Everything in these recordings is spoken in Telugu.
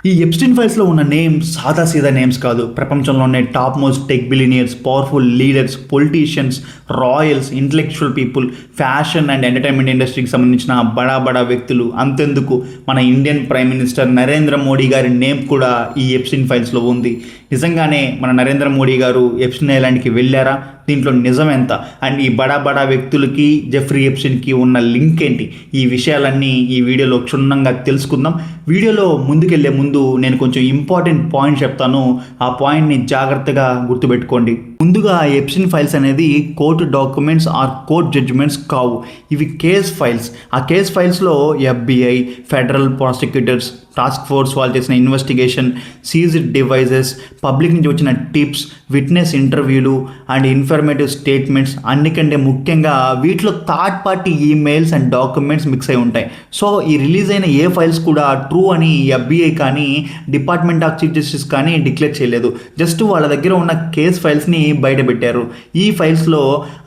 ఈ ఎప్స్టీన్ ఫైల్స్లో ఉన్న నేమ్స్ సాదాసీదా నేమ్స్ కాదు. ప్రపంచంలోనే top most tech billionaires, powerful leaders, politicians, Royals, intellectual people, fashion and entertainment ఇండస్ట్రీకి సంబంధించిన బడా బడా వ్యక్తులు. అంతెందుకు, మన Indian prime minister Narendra Modi గారి నేమ్ కూడా ఈ ఎప్స్టీన్ ఫైల్స్లో ఉంది. నిజంగానే మన నరేంద్ర మోడీ గారు ఎప్స్టీన్ ఐలాండ్కి వెళ్ళారా? దీంట్లో నిజం ఎంత? అండ్ ఈ బడా బడా వ్యక్తులకి జెఫ్రీ ఎప్స్టీన్కి ఉన్న లింక్ ఏంటి? ఈ విషయాలన్నీ ఈ వీడియోలో క్షుణ్ణంగా తెలుసుకుందాం. వీడియోలో ముందుకెళ్లే ముందు నేను కొంచెం ఇంపార్టెంట్ పాయింట్ చెప్తాను. ఆ పాయింట్ని జాగ్రత్తగా గుర్తుపెట్టుకోండి. ముందుగా ఎప్స్టీన్ ఫైల్స్ అనేది court documents or court judgements కావు. ఇవి కేస్ ఫైల్స్. ఆ కేస్ ఫైల్స్లో FBI, federal prosecutors, task force వాళ్ళు చేసిన ఇన్వెస్టిగేషన్, సీజ్డ్ డివైజెస్, పబ్లిక్ నుంచి వచ్చిన టిప్స్, విట్నెస్ ఇంటర్వ్యూలు అండ్ ఇన్ఫర్మేటివ్ స్టేట్మెంట్స్, అన్నికంటే ముఖ్యంగా వీటిలో third party emails and documents mix అయి ఉంటాయి. సో ఈ రిలీజ్ అయిన ఏ ఫైల్స్ కూడా ట్రూ అని FBI కానీ డిపార్ట్మెంట్ ఆఫ్ చీఫ్ జస్టిస్ కానీ డిక్లేర్ చేయలేదు. జస్ట్ వాళ్ళ దగ్గర ఉన్న కేస్ ఫైల్స్ని బయట పెట్టారు. ఈ ఫైల్స్లో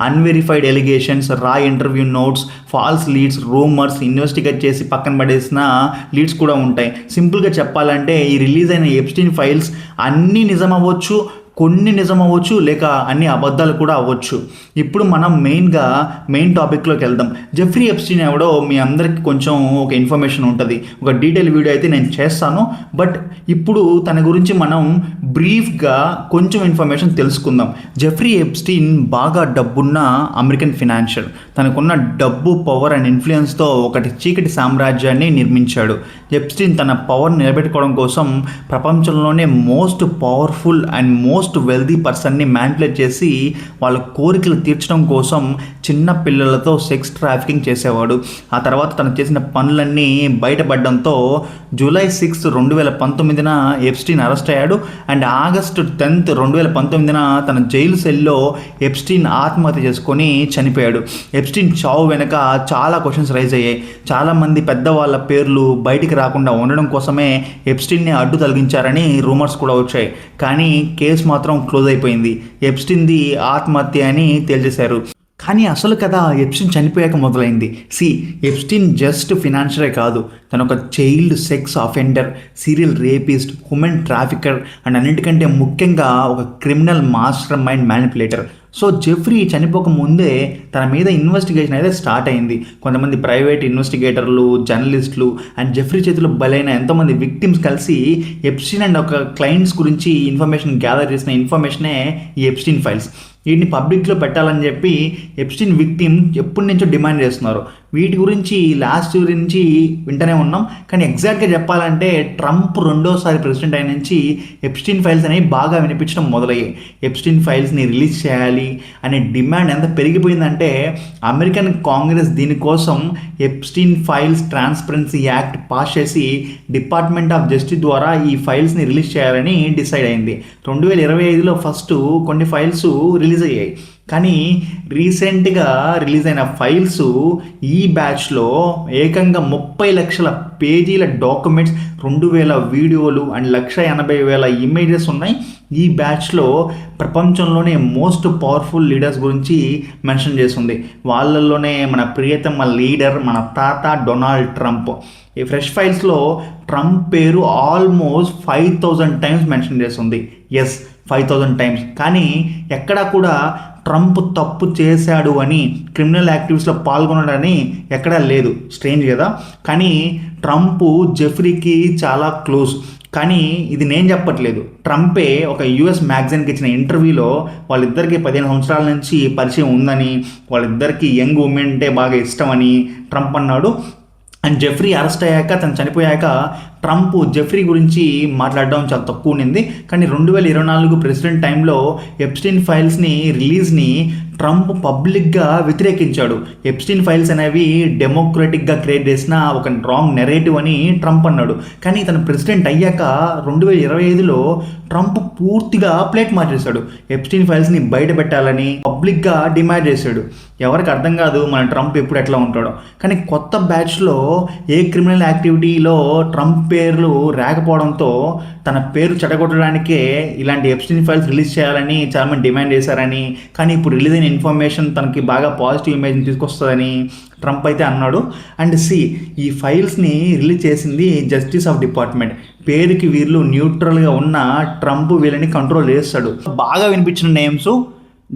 unverified allegations, raw interview notes, false leads, rumours, investigate చేసి పక్కన పడేసిన లీడ్స్ కూడా ఉంటాయి. సింపుల్గా చెప్పాలంటే ఈ రిలీజ్ అయిన ఎప్స్టీన్ ఫైల్స్ అన్నీ నిజం అవ్వచ్చు, కొన్ని నిజం అవ్వచ్చు, లేక అన్ని అబద్ధాలు కూడా అవ్వచ్చు. ఇప్పుడు మనం మెయిన్ టాపిక్లోకి వెళ్దాం. జెఫ్రీ ఎప్స్టీన్ ఎవడో మీ అందరికీ కొంచెం ఒక ఇన్ఫర్మేషన్ ఉంటుంది. ఒక డీటెయిల్ వీడియో అయితే నేను చేస్తాను. బట్ ఇప్పుడు తన గురించి మనం బ్రీఫ్గా కొంచెం ఇన్ఫర్మేషన్ తెలుసుకుందాం. జెఫ్రీ ఎప్స్టీన్ బాగా డబ్బున్న అమెరికన్ ఫినాన్షియర్. తనకున్న డబ్బు, పవర్ అండ్ ఇన్ఫ్లుయెన్స్తో ఒకటి చీకటి సామ్రాజ్యాన్ని నిర్మించాడు. ఎప్స్టీన్ తన పవర్ నిలబెట్టుకోవడం కోసం ప్రపంచంలోనే most powerful and most wealthy పర్సన్ని మ్యానిపులేట్ చేసి వాళ్ళ కోరికలు తీర్చడం కోసం చిన్న పిల్లలతో సెక్స్ ట్రాఫికింగ్ చేసేవాడు. ఆ తర్వాత తను చేసిన పనులన్నీ బయటపడడంతో జూలై 6, 2019 ఎప్స్టీన్ అరెస్ట్ అయ్యాడు. అండ్ ఆగస్టు 10, 2019 తన జైలు సెల్లో ఎప్స్టీన్ ఆత్మహత్య చేసుకొని చనిపోయాడు. ఎప్స్టీన్ చావు వెనక చాలా క్వశ్చన్స్ రైజ్ అయ్యాయి. చాలామంది పెద్దవాళ్ళ పేర్లు బయటికి రాకుండా ఉండడం కోసమే ఎప్స్టీన్ని అడ్డు తొలగించారని రూమర్స్ కూడా వచ్చాయి. కానీ కేసు మాత్రం క్లోజ్ అయిపోయింది. ఎప్స్టీన్ది ఆత్మహత్య అని తేల్చేశారు. కానీ అసలు కథ ఎప్స్టీన్ చనిపోయాక మొదలైంది. ఎప్స్టీన్ జస్ట్ ఫినాన్షియరే కాదు, తను ఒక child sex offender, serial rapist, human trafficker and అన్నిటికంటే ముఖ్యంగా ఒక criminal mastermind manipulator. So Jeffrey చనిపోక ముందే తన మీద ఇన్వెస్టిగేషన్ అయితే స్టార్ట్ అయింది. కొంతమంది ప్రైవేట్ ఇన్వెస్టిగేటర్లు, జర్నలిస్టులు అండ్ జెఫ్రీ చేతిలో బలైన ఎంతోమంది విక్టిమ్స్ కలిసి ఎప్స్టీన్ అండ్ ఒక క్లయింట్స్ గురించి ఇన్ఫర్మేషన్ గ్యాదర్ చేసిన ఇన్ఫర్మేషనే ఈ ఎప్స్టీన్ ఫైల్స్. వీటిని పబ్లిక్లో పెట్టాలని చెప్పి ఎప్స్టీన్ విక్టిమ్ ఎప్పటి నుంచో డిమాండ్ చేస్తున్నారు. వీటి గురించి లాస్ట్ ఇయర్ నుంచి వింటూనే ఉన్నాం. కానీ ఎగ్జాక్ట్గా చెప్పాలంటే ట్రంప్ రెండోసారి ప్రెసిడెంట్ అయిన నుంచి ఎప్స్టీన్ ఫైల్స్ అనేవి బాగా వినిపించడం మొదలయ్యాయి. ఎప్స్టీన్ ఫైల్స్ని రిలీజ్ చేయాలి అనే డిమాండ్ ఎంత పెరిగిపోయిందంటే అమెరికన్ కాంగ్రెస్ దీనికోసం Epstein files transparency act pass చేసి డిపార్ట్మెంట్ ఆఫ్ జస్టిస్ ద్వారా ఈ ఫైల్స్ని రిలీజ్ చేయాలని డిసైడ్ అయింది. 2025లో ఫస్ట్ కొన్ని ఫైల్స్ రిలీజ్ అయ్యాయి. కానీ రీసెంట్గా రిలీజ్ అయిన ఫైల్స్ ఈ బ్యాచ్లో ఏకంగా 30 లక్షల పేజీల డాక్యుమెంట్స్, 2000 వీడియోలు అండ్ 180,000 ఇమేజెస్ ఉన్నాయి. ఈ బ్యాచ్లో ప్రపంచంలోనే మోస్ట్ పవర్ఫుల్ లీడర్స్ గురించి మెన్షన్ చేస్తుంది. వాళ్ళల్లోనే మన ప్రియతమ లీడర్, మన తాత డొనాల్డ్ ట్రంప్. ఈ ఫ్రెష్ ఫైల్స్లో ట్రంప్ పేరు ఆల్మోస్ట్ 5,000 టైమ్స్ మెన్షన్ చేస్తుంది. 5,000 టైమ్స్. కానీ ఎక్కడా కూడా ట్రంప్ తప్పు చేశాడు అని, క్రిమినల్ యాక్టివిటీస్లో పాల్గొనడని ఎక్కడా లేదు. స్ట్రేంజ్ కదా. కానీ ట్రంప్ జెఫ్రీకి చాలా క్లోజ్. కానీ ఇది నేను చెప్పట్లేదు, ట్రంపే ఒక US మ్యాగజైన్కి ఇచ్చిన ఇంటర్వ్యూలో వాళ్ళిద్దరికి 15 సంవత్సరాల నుంచి పరిచయం ఉందని, వాళ్ళిద్దరికి యంగ్ ఉమెన్ అంటే బాగా ఇష్టమని ట్రంప్ అన్నాడు. అండ్ జెఫ్రీ అరెస్ట్ అయ్యాక, తను చనిపోయాక ట్రంప్ జెఫ్రీ గురించి మాట్లాడడం చాలా తక్కువ ఉండింది. కానీ 2024 ప్రెసిడెంట్ టైంలో ఎప్స్టీన్ ఫైల్స్ని రిలీజ్ని ట్రంప్ పబ్లిక్గా వ్యతిరేకించాడు. ఎప్స్టీన్ ఫైల్స్ అనేవి డెమోక్రటిక్గా క్రియేట్ చేసిన ఒక రాంగ్ నెరేటివ్ అని ట్రంప్ అన్నాడు. కానీ తను ప్రెసిడెంట్ అయ్యాక 2025లో ట్రంప్ పూర్తిగా ప్లేట్ మార్చేశాడు. ఎప్స్టీన్ ఫైల్స్ని బయట పెట్టాలని పబ్లిక్గా డిమాండ్ చేశాడు. ఎవరికి అర్థం కాదు మన ట్రంప్ ఎప్పుడు ఎట్లా ఉంటాడో. కానీ కొత్త బ్యాచ్లో ఏ క్రిమినల్ యాక్టివిటీలో ట్రంప్ పేర్లు రాకపోవడంతో తన పేరు చెడగొట్టడానికే ఇలాంటి ఎప్స్టీన్ ఫైల్స్ రిలీజ్ చేయాలని చాలామంది డిమాండ్ చేశారని, కానీ ఇప్పుడు రిలీజ్ అయిన ఇన్ఫర్మేషన్ తనకి బాగా పాజిటివ్ ఇమేజ్ని తీసుకొస్తుందని ట్రంప్ అయితే అన్నాడు. అండ్ ఈ ఫైల్స్ని రిలీజ్ చేసింది జస్టిస్ ఆఫ్ డిపార్ట్మెంట్. పేరుకి వీళ్ళు న్యూట్రల్గా ఉన్న ట్రంప్ వీళ్ళని కంట్రోల్ చేస్తాడు. బాగా వినిపించిన names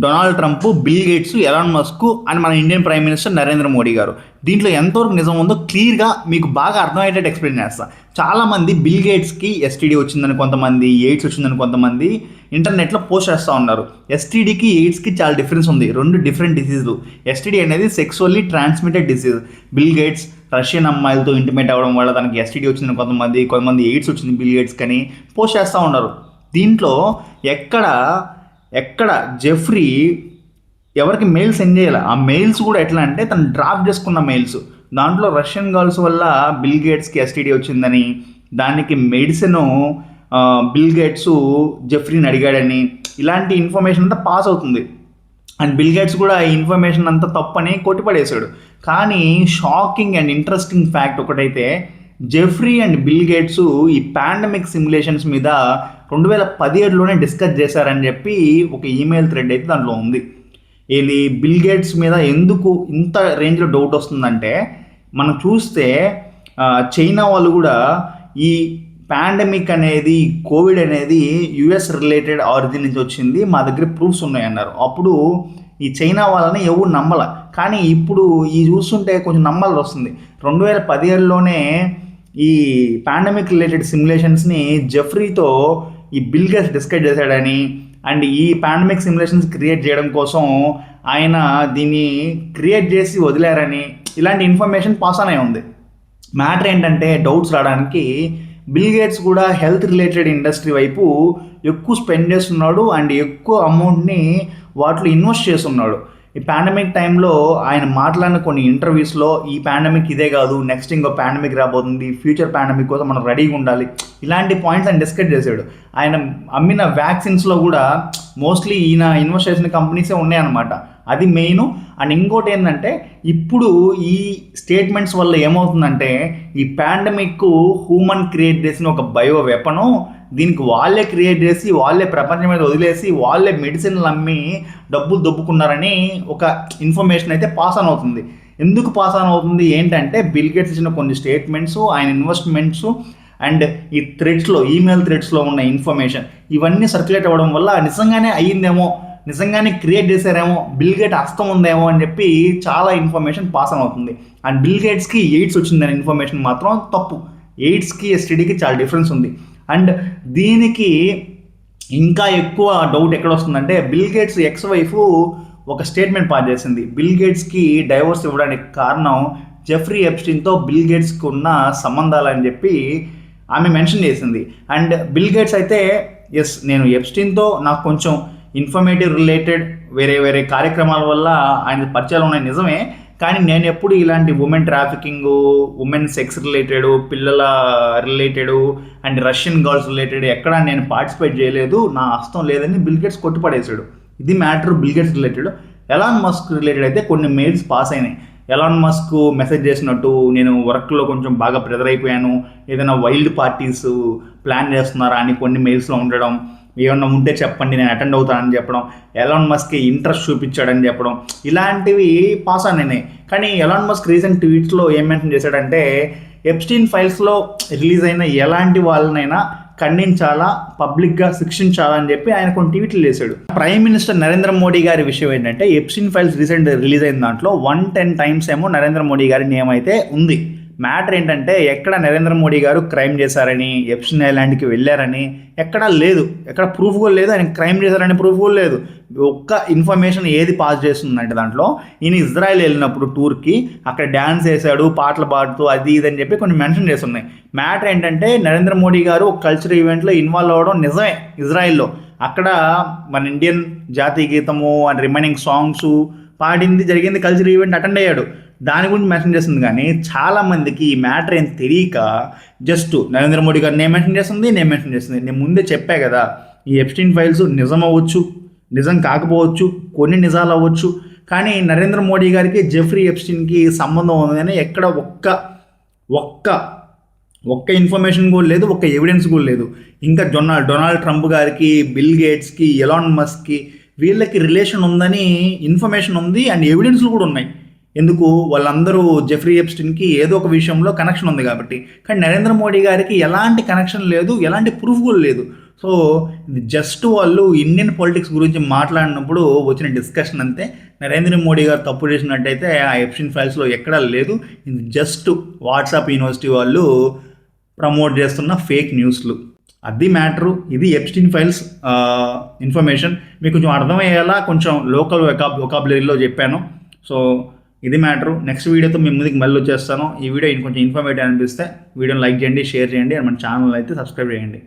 Donald Trump, Bill Gates, Elon Musk and మన Indian prime minister Narendra Modi garu. దీంట్లో ఎంతవరకు నిజం ఉందో క్లియర్గా మీకు బాగా అర్థమయ్యేటట్టు ఎక్స్ప్లెయిన్ చేస్తా. చాలామంది బిల్ గేట్స్కి ఎస్టీడీ వచ్చిందని కొంతమంది, ఎయిడ్స్ వచ్చిందని కొంతమంది ఇంటర్నెట్లో పోస్ట్ చేస్తూ ఉన్నారు. ఎస్టీడీకి ఎయిడ్స్కి చాలా డిఫరెన్స్ ఉంది. రెండు డిఫరెంట్ డిసీజులు. ఎస్టీడీ అనేది sexually transmitted disease. Bill gates Russian అమ్మాయిలతో ఇంటిమేట్ అవ్వడం వల్ల తనకి ఎస్టీడీ వచ్చిందని కొంతమంది ఎయిడ్స్ వచ్చింది బిల్ గేట్స్ అని పోస్ట్ చేస్తూ ఉన్నారు. దీంట్లో ఎక్కడ జెఫ్రీ ఎవరికి మెయిల్ సెండ్ చేయాలి, ఆ మెయిల్స్ కూడా ఎట్లా అంటే తను డ్రాప్ చేసుకున్న మెయిల్స్. దాంట్లో రష్యన్ గర్ల్స్ వల్ల బిల్ గేట్స్కి ఎస్టీడీ వచ్చిందని, దానికి మెడిసిన్ బిల్ గేట్స్ జెఫ్రీని అడిగాడని, ఇలాంటి ఇన్ఫర్మేషన్ అంతా పాస్ అవుతుంది. అండ్ బిల్ గేట్స్ కూడా ఈ ఇన్ఫర్మేషన్ అంతా తప్పని కొట్టిపడేశాడు. కానీ షాకింగ్ అండ్ ఇంట్రెస్టింగ్ ఫ్యాక్ట్ ఒకటైతే, జెఫ్రీ అండ్ బిల్ గేట్స్ ఈ పాండమిక్ సిమ్యులేషన్స్ మీద 2017లోనే డిస్కస్ చేశారని చెప్పి ఒక ఈమెయిల్ థ్రెడ్ అయితే దాంట్లో ఉంది. ఇది బిల్ గేట్స్ మీద ఎందుకు ఇంత రేంజ్లో డౌట్ వస్తుందంటే, మనం చూస్తే చైనా వాళ్ళు కూడా ఈ పాండమిక్ అనేది, కోవిడ్ అనేది యుఎస్ రిలేటెడ్ ఆరిజిన్ నుంచి వచ్చింది, మా దగ్గర ప్రూఫ్స్ ఉన్నాయన్నారు. అప్పుడు ఈ చైనా వాళ్ళని ఎవరు నమ్మల. కానీ ఇప్పుడు ఈ చూస్తుంటే కొంచెం నమ్మాల్సి వస్తుంది. 2017లోనే ఈ పాండమిక్ రిలేటెడ్ సిమ్యులేషన్స్ని జెఫ్రీతో ఈ బిల్ గేట్స్ డిస్కస్ చేశాడని, అండ్ ఈ పాండమిక్ సిమ్యులేషన్స్ క్రియేట్ చేయడం కోసం ఆయన దీన్ని క్రియేట్ చేసి వదిలారని, ఇలాంటి ఇన్ఫర్మేషన్ పాస్ అనే ఉంది. మ్యాటర్ ఏంటంటే, డౌట్స్ రావడానికి బిల్ గేట్స్ కూడా హెల్త్ రిలేటెడ్ ఇండస్ట్రీ వైపు ఎక్కువ స్పెండ్ చేస్తున్నాడు అండ్ ఎక్కువ అమౌంట్ని వాటిలో ఇన్వెస్ట్ చేస్తున్నాడు. ఈ పాండమిక్ టైంలో ఆయన మాట్లాడిన కొన్ని ఇంటర్వ్యూస్లో ఈ పాండమిక్ ఇదే కాదు, నెక్స్ట్ ఇంకో పాండమిక్ రాబోతుంది, ఫ్యూచర్ పాండమిక్ కోసం మనం రెడీగా ఉండాలి, ఇలాంటి పాయింట్స్ ఆయన డిస్కస్ చేశాడు. ఆయన అమ్మిన వ్యాక్సిన్స్లో కూడా మోస్ట్లీ ఈయన ఇన్వెస్ట్ చేసిన కంపెనీసే ఉన్నాయన్నమాట. అది మెయిన్. అండ్ ఇంకోటి ఏంటంటే, ఇప్పుడు ఈ స్టేట్మెంట్స్ వల్ల ఏమవుతుందంటే, ఈ పాండమిక్ హ్యూమన్ క్రియేట్ చేసిన ఒక బయో వెపను, దీనికి వాళ్ళే క్రియేట్ చేసి వాళ్ళే ప్రపంచం మీద వదిలేసి వాళ్ళే మెడిసిన్లు అమ్మి డబ్బులు దొబ్బుకున్నారని ఒక ఇన్ఫర్మేషన్ అయితే పాస్ ఆన్ అవుతుంది. ఎందుకు పాస్ ఆన్ అవుతుంది ఏంటంటే, బిల్ గేట్స్ ఇచ్చిన కొన్ని స్టేట్మెంట్స్, ఆయన ఇన్వెస్ట్మెంట్స్ అండ్ ఈ థ్రెడ్స్లో, ఈమెయిల్ థ్రెడ్స్లో ఉన్న ఇన్ఫర్మేషన్ ఇవన్నీ సర్క్యులేట్ అవ్వడం వల్ల నిజంగానే అయ్యిందేమో, నిజంగానే క్రియేట్ చేశారేమో, బిల్ గేట్ హస్తం ఉందేమో అని చెప్పి చాలా ఇన్ఫర్మేషన్ పాస్ ఆన్ అవుతుంది. అండ్ బిల్ గేట్స్కి ఎయిడ్స్ వచ్చిందనే ఇన్ఫర్మేషన్ మాత్రం తప్పు. ఎయిడ్స్కి ఎస్టీడీకి చాలా డిఫరెన్స్ ఉంది. అండ్ దీనికి ఇంకా ఎక్కువ డౌట్ ఎక్కడ వస్తుందంటే, బిల్ గేట్స్ ఎక్స్ వైఫ్ ఒక స్టేట్మెంట్ పాస్ చేసింది. బిల్ గేట్స్కి డైవోర్స్ ఇవ్వడానికి కారణం జెఫ్రీ ఎప్స్టీన్తో బిల్ గేట్స్కి ఉన్న సంబంధాలు అని చెప్పి ఆమె మెన్షన్ చేసింది. అండ్ బిల్ గేట్స్ అయితే, ఎస్ నేను ఎప్స్టీన్తో నాకు కొంచెం ఇన్ఫర్మేటివ్ రిలేటెడ్ వేరే కార్యక్రమాల వల్ల ఆయన పరిచయాలు ఉన్నాయి నిజమే, కానీ నేను ఎప్పుడు ఇలాంటి women trafficking, women sex related, పిల్లల related and Russian girls related ఎక్కడా నేను పార్టిసిపేట్ చేయలేదు, నా హస్తం లేదని బిల్ గేట్స్ కొట్టిపడేశాడు. ఇది matter Bill Gates related. Elon Musk related అయితే కొన్ని మెయిల్స్ పాస్ అయినాయి. ఎలాన్ మస్క్ మెసేజ్ చేసినట్టు, నేను వర్క్లో కొంచెం బాగా ప్రెజర్ అయిపోయాను, ఏదైనా వైల్డ్ పార్టీస్ ప్లాన్ చేస్తున్నారా అని కొన్ని మెయిల్స్లో ఉండడం, ఏమన్నా ఉంటే చెప్పండి నేను అటెండ్ అవుతానని చెప్పడం, ఎలాన్ మస్క్ ఇంట్రెస్ట్ చూపించాడని చెప్పడం, ఇలాంటివి పాస్ అయినాయి. కానీ ఎలాన్ మస్క్ రీసెంట్ ట్వీట్స్లో ఏం మెన్షన్ చేశాడంటే, ఎప్స్టీన్ ఫైల్స్లో రిలీజ్ అయిన ఎలాంటి వాళ్ళనైనా ఖండించాలా, పబ్లిక్గా శిక్షించాలా అని చెప్పి ఆయన కొన్ని ట్వీట్లు చేశాడు. ప్రైమ్ మినిస్టర్ నరేంద్ర మోడీ గారి విషయం ఏంటంటే, ఎప్స్టీన్ ఫైల్స్ రీసెంట్ రిలీజ్ అయిన దాంట్లో 110 times ఏమో నరేంద్ర మోడీ గారి నేమ్ అయితే ఉంది. మ్యాటర్ ఏంటంటే, ఎక్కడ నరేంద్ర మోడీ గారు క్రైమ్ చేశారని, ఎప్స్టీన్ ఐలాండ్కి వెళ్ళారని ఎక్కడా లేదు, ఎక్కడ ప్రూఫ్ కూడా లేదు, ఆయన క్రైమ్ చేశారని ప్రూఫ్ కూడా లేదు. ఒక్క ఇన్ఫర్మేషన్ ఏది పాస్ చేస్తుందంటే, దాంట్లో ఈయన ఇజ్రాయెల్ వెళ్ళినప్పుడు టూర్కి అక్కడ డ్యాన్స్ వేశాడు, పాటలు పాడుతూ అది ఇది అని చెప్పి కొన్ని మెన్షన్ చేస్తున్నాయి. మ్యాటర్ ఏంటంటే, నరేంద్ర మోడీ గారు ఒక కల్చరల్ ఈవెంట్లో ఇన్వాల్వ్ అవ్వడం నిజమే ఇజ్రాయెల్లో. అక్కడ మన ఇండియన్ జాతీయ గీతము అండ్ రిమైనింగ్ సాంగ్స్ పాడింది జరిగింది, కల్చరల్ ఈవెంట్ అటెండ్ అయ్యాడు, దాని గురించి మెన్షన్ చేస్తుంది. కానీ చాలామందికి ఈ మ్యాటర్ ఏం తెలియక జస్ట్ నరేంద్ర మోడీ గారు నేను మెన్షన్ చేస్తుంది. నేను ముందే చెప్పా కదా, ఈ ఎప్స్టీన్ ఫైల్స్ నిజం అవ్వచ్చు, నిజం కాకపోవచ్చు, కొన్ని నిజాలు అవ్వచ్చు, కానీ నరేంద్ర మోడీ గారికి జెఫ్రీ ఎప్స్టీన్కి సంబంధం ఉందని ఎక్కడ ఒక్క ఇన్ఫర్మేషన్ కూడా లేదు, ఒక్క ఎవిడెన్స్ కూడా లేదు. ఇంకా డొనాల్డ్ ట్రంప్ గారికి, బిల్ గేట్స్కి, ఎలాన్ మస్క్కి వీళ్ళకి రిలేషన్ ఉందని ఇన్ఫర్మేషన్ ఉంది అండ్ ఎవిడెన్స్లు కూడా ఉన్నాయి. ఎందుకు? వాళ్ళందరూ జెఫ్రీ ఎప్స్టీన్కి ఏదో ఒక విషయంలో కనెక్షన్ ఉంది కాబట్టి. కానీ నరేంద్ర మోడీ గారికి ఎలాంటి కనెక్షన్ లేదు, ఎలాంటి ప్రూఫ్ కూడా లేదు. సో ఇది జస్ట్ వాళ్ళు ఇండియన్ పాలిటిక్స్ గురించి మాట్లాడినప్పుడు వచ్చిన డిస్కషన్ అంతే. నరేంద్ర మోడీ గారు తప్పు చేసినట్టయితే ఆ ఎప్స్టీన్ ఫైల్స్లో ఎక్కడా లేదు. ఇది జస్ట్ వాట్సాప్ యూనివర్సిటీ వాళ్ళు ప్రమోట్ చేస్తున్న ఫేక్ న్యూస్లు, అది మ్యాటరు. ఇది ఎప్స్టీన్ ఫైల్స్ ఇన్ఫర్మేషన్. మీకు కొంచెం అర్థమయ్యేలా కొంచెం లోకల్ వొకాబులరీలో చెప్పాను. సో ఇది మ్యాటరు. నెక్స్ట్ వీడియోతో మీ ముందుకు మళ్ళీ వచ్చేస్తాను. ఈ వీడియో కొంచెం ఇన్ఫర్మేటివ్ అనిపిస్తే వీడియోని లైక్ చేయండి, షేర్ చేయండి అండ్ మన ఛానల్ అయితే సబ్స్క్రైబ్ చేయండి.